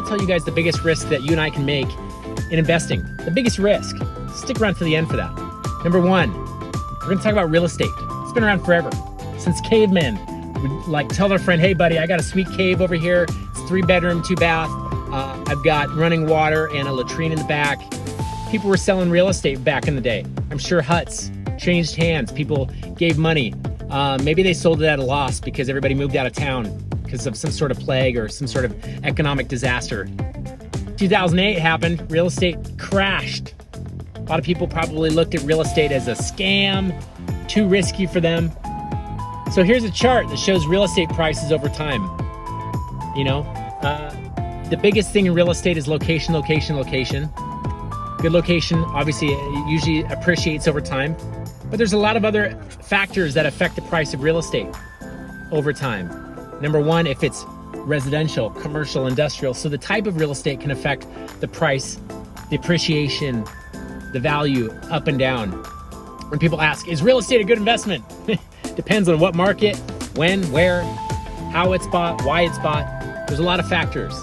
going to tell you guys the biggest risk that you and I can make in investing. The biggest risk. Stick around to the end for that. Number one, we're going to talk about real estate. It's been around forever. Since cavemen would like tell their friend, hey buddy, I got a sweet cave over here. It's 3-bedroom, 2-bath. I've got running water and a latrine in the back. People were selling real estate back in the day. I'm sure huts changed hands. People gave money. Maybe they sold it at a loss because everybody moved out of town because of some sort of plague or some sort of economic disaster. 2008 happened, real estate crashed. A lot of people probably looked at real estate as a scam, too risky for them. So here's a chart that shows real estate prices over time. You know, the biggest thing in real estate is location, location, location. Good location, obviously, it usually appreciates over time. But there's a lot of other factors that affect the price of real estate over time. Number one, if it's residential, commercial, industrial. So the type of real estate can affect the price, the appreciation, the value up and down. When people ask, is real estate a good investment? Depends on what market, when, where, how it's bought, why it's bought. There's a lot of factors.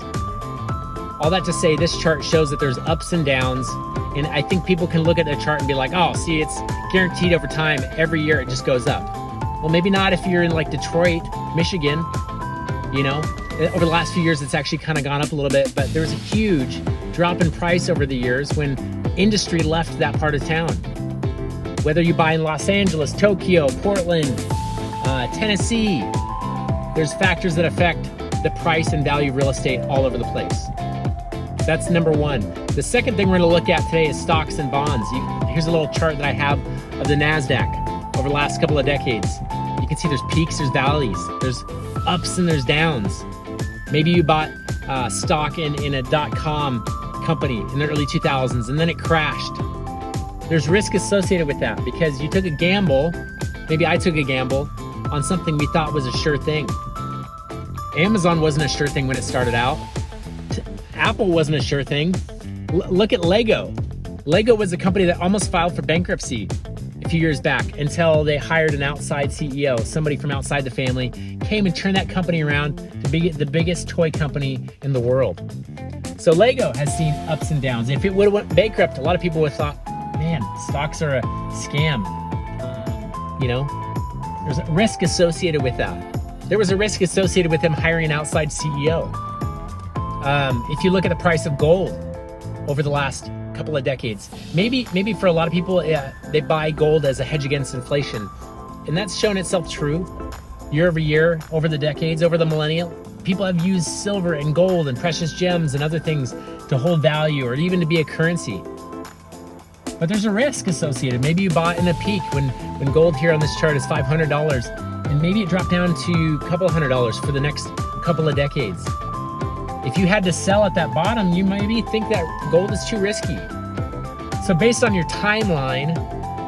All that to say, this chart shows that there's ups and downs. And I think people can look at the chart and be like, oh, see, it's guaranteed over time. Every year it just goes up. Well, maybe not if you're in like Detroit, Michigan. You know, over the last few years, it's actually kind of gone up a little bit, but there was a huge drop in price over the years when industry left that part of town. Whether you buy in Los Angeles, Tokyo, Portland, Tennessee, there's factors that affect the price and value of real estate all over the place. That's number one. The second thing we're going to look at today is stocks and bonds. Here's a little chart that I have of the NASDAQ over the last couple of decades. You can see there's peaks, there's valleys, there's ups and there's downs. Maybe you bought stock in a .com company in the early 2000s and then it crashed. There's risk associated with that because you took a gamble, maybe I took a gamble on something we thought was a sure thing. Amazon wasn't a sure thing when it started out. Apple wasn't a sure thing. Look at Lego. Lego was a company that almost filed for bankruptcy a few years back until they hired an outside CEO, somebody from outside the family, came and turned that company around to be the biggest toy company in the world. So Lego has seen ups and downs. If it would have went bankrupt, a lot of people would have thought, man, stocks are a scam. You know, there's a risk associated with that. There was a risk associated with them hiring an outside CEO. If you look at the price of gold over the last couple of decades, maybe for a lot of people, they buy gold as a hedge against inflation. And that's shown itself true year over year, over the decades, over the millennial. People have used silver and gold and precious gems and other things to hold value or even to be a currency. But there's a risk associated. Maybe you bought in a peak when gold here on this chart is $500 and maybe it dropped down to a couple of $100s for the next couple of decades. If you had to sell at that bottom, you maybe think that gold is too risky. So based on your timeline,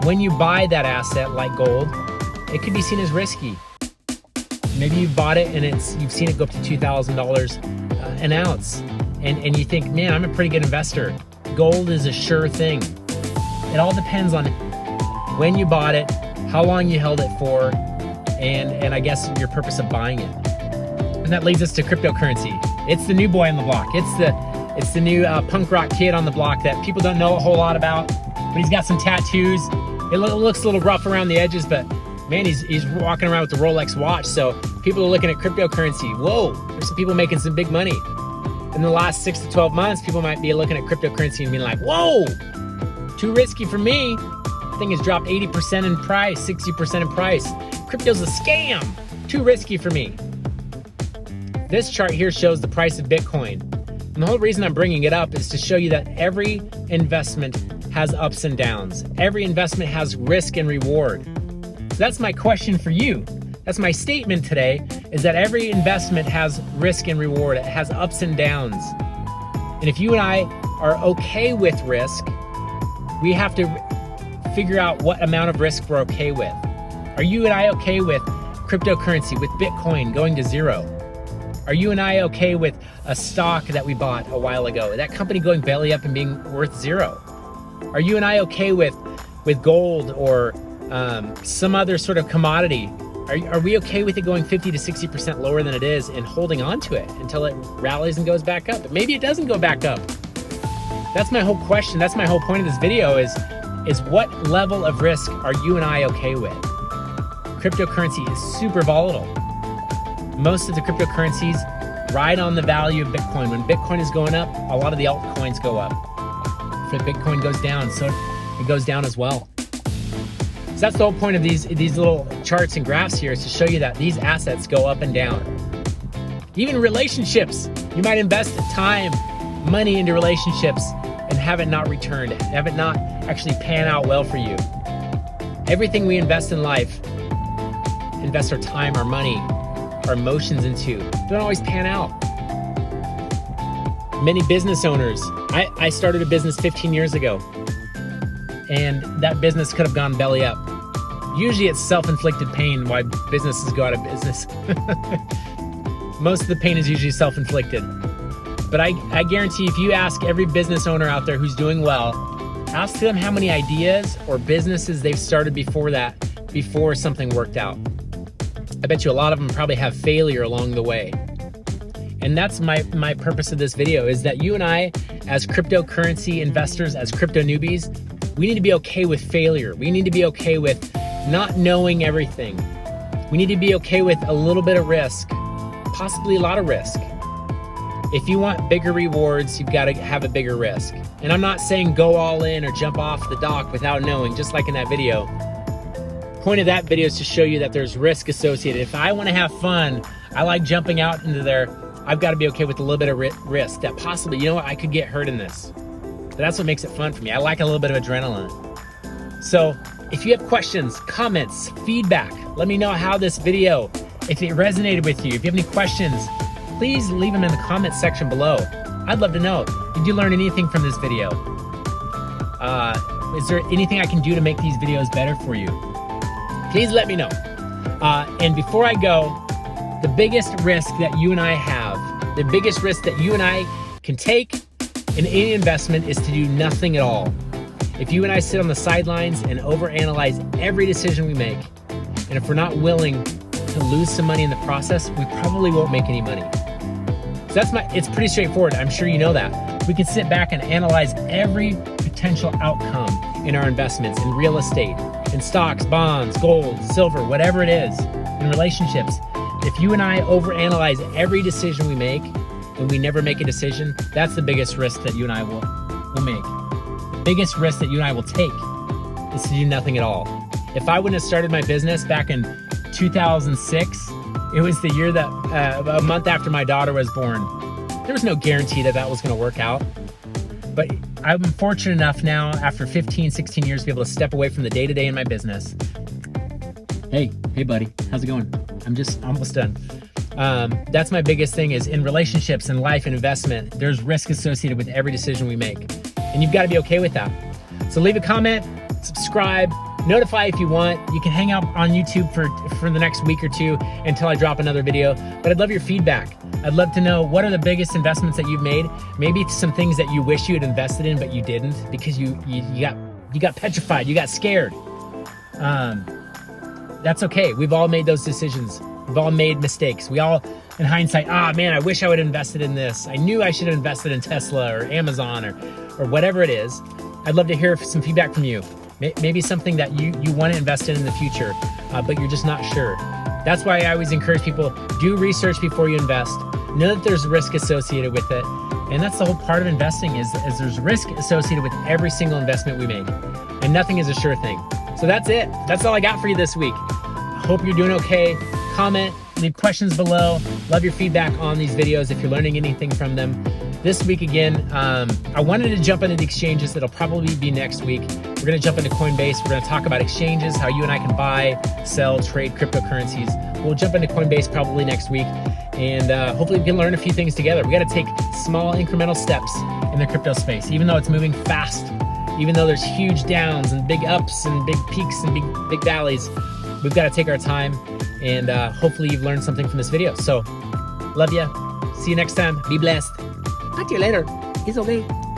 when you buy that asset like gold, it could be seen as risky. Maybe you bought it and you've seen it go up to $2,000 an ounce. And you think, man, I'm a pretty good investor. Gold is a sure thing. It all depends on when you bought it, how long you held it for, and I guess your purpose of buying it. And that leads us to cryptocurrency. It's the new boy on the block. It's the new punk rock kid on the block that people don't know a whole lot about, but he's got some tattoos. It looks a little rough around the edges, but man, he's walking around with the Rolex watch. So people are looking at cryptocurrency. Whoa, there's some people making some big money. In the last 6 to 12 months, people might be looking at cryptocurrency and being like, whoa, too risky for me. The thing has dropped 80% in price, 60% in price. Crypto's a scam, too risky for me. This chart here shows the price of Bitcoin. And the whole reason I'm bringing it up is to show you that every investment has ups and downs. Every investment has risk and reward. So that's my question for you. That's my statement today, is that every investment has risk and reward. It has ups and downs. And if you and I are okay with risk, we have to figure out what amount of risk we're okay with. Are you and I okay with cryptocurrency, with Bitcoin going to zero? Are you and I okay with a stock that we bought a while ago, that company going belly up and being worth zero? Are you and I okay with gold or some other sort of commodity? Are we okay with it going 50 to 60% lower than it is and holding on to it until it rallies and goes back up? But maybe it doesn't go back up. That's my whole question. That's my whole point of this video is what level of risk are you and I okay with? Cryptocurrency is super volatile. Most of the cryptocurrencies ride on the value of Bitcoin. When Bitcoin is going up, a lot of the altcoins go up. If Bitcoin goes down, so it goes down as well. So that's the whole point of these little charts and graphs here, is to show you that these assets go up and down. Even relationships, you might invest time, money into relationships and have it not returned, have it not actually pan out well for you. Everything we invest in life, invest our time, our money, our emotions into, don't always pan out. Many business owners, I started a business 15 years ago, and that business could have gone belly up. Usually it's self-inflicted pain why businesses go out of business. Most of the pain is usually self-inflicted. But I guarantee if you ask every business owner out there who's doing well, ask them how many ideas or businesses they've started before that, before something worked out. I bet you a lot of them probably have failure along the way. And that's my purpose of this video, is that you and I, as cryptocurrency investors, as crypto newbies, we need to be okay with failure. We need to be okay with not knowing everything. We need to be okay with a little bit of risk, possibly a lot of risk. If you want bigger rewards, you've got to have a bigger risk. And I'm not saying go all in or jump off the dock without knowing, just like in that video. The point of that video is to show you that there's risk associated. If I want to have fun, I like jumping out into there, I've got to be okay with a little bit of risk that possibly, you know what, I could get hurt in this. But that's what makes it fun for me. I like a little bit of adrenaline. So if you have questions, comments, feedback, let me know how this video, if it resonated with you. If you have any questions, please leave them in the comments section below. I'd love to know. Did you learn anything from this video? Is there anything I can do to make these videos better for you? Please let me know. And before I go, the biggest risk that you and I have, the biggest risk that you and I can take in any investment is to do nothing at all. If you and I sit on the sidelines and overanalyze every decision we make, and if we're not willing to lose some money in the process, we probably won't make any money. So it's pretty straightforward. I'm sure you know that. We can sit back and analyze every potential outcome in our investments, in real estate, in stocks, bonds, gold, silver, whatever it is, in relationships. If you and I overanalyze every decision we make and we never make a decision, that's the biggest risk that you and I will make. The biggest risk that you and I will take is to do nothing at all. If I wouldn't have started my business back in 2006, it was the year that, a month after my daughter was born. There was no guarantee that that was gonna work out. But I'm fortunate enough now, after 15, 16 years, to be able to step away from the day-to-day in my business. Hey buddy, how's it going? I'm just almost done. That's my biggest thing, is in relationships and life and investment, there's risk associated with every decision we make. And you've got to be okay with that. So leave a comment, subscribe, notify if you want. You can hang out on YouTube for the next week or two until I drop another video. But I'd love your feedback. I'd love to know, what are the biggest investments that you've made? Maybe some things that you wish you had invested in, but you didn't because you got petrified, you got scared. That's okay. We've all made those decisions. We've all made mistakes. We all, in hindsight, man, I wish I would have invested in this. I knew I should have invested in Tesla or Amazon or whatever it is. I'd love to hear some feedback from you. Maybe something that you want to invest in the future, but you're just not sure. That's why I always encourage people, do research before you invest. Know that there's risk associated with it. And that's the whole part of investing, is there's risk associated with every single investment we make. And nothing is a sure thing. So that's it. That's all I got for you this week. I hope you're doing okay. Comment, leave questions below. Love your feedback on these videos if you're learning anything from them. This week again, I wanted to jump into the exchanges. That'll probably be next week. We're gonna jump into Coinbase. We're gonna talk about exchanges, how you and I can buy, sell, trade cryptocurrencies. We'll jump into Coinbase probably next week. And hopefully we can learn a few things together. We gotta take small incremental steps in the crypto space, even though it's moving fast, even though there's huge downs and big ups and big peaks and big valleys. We've got to take our time, and hopefully you've learned something from this video. So, love ya. See you next time. Be blessed. Talk to you later. It's okay.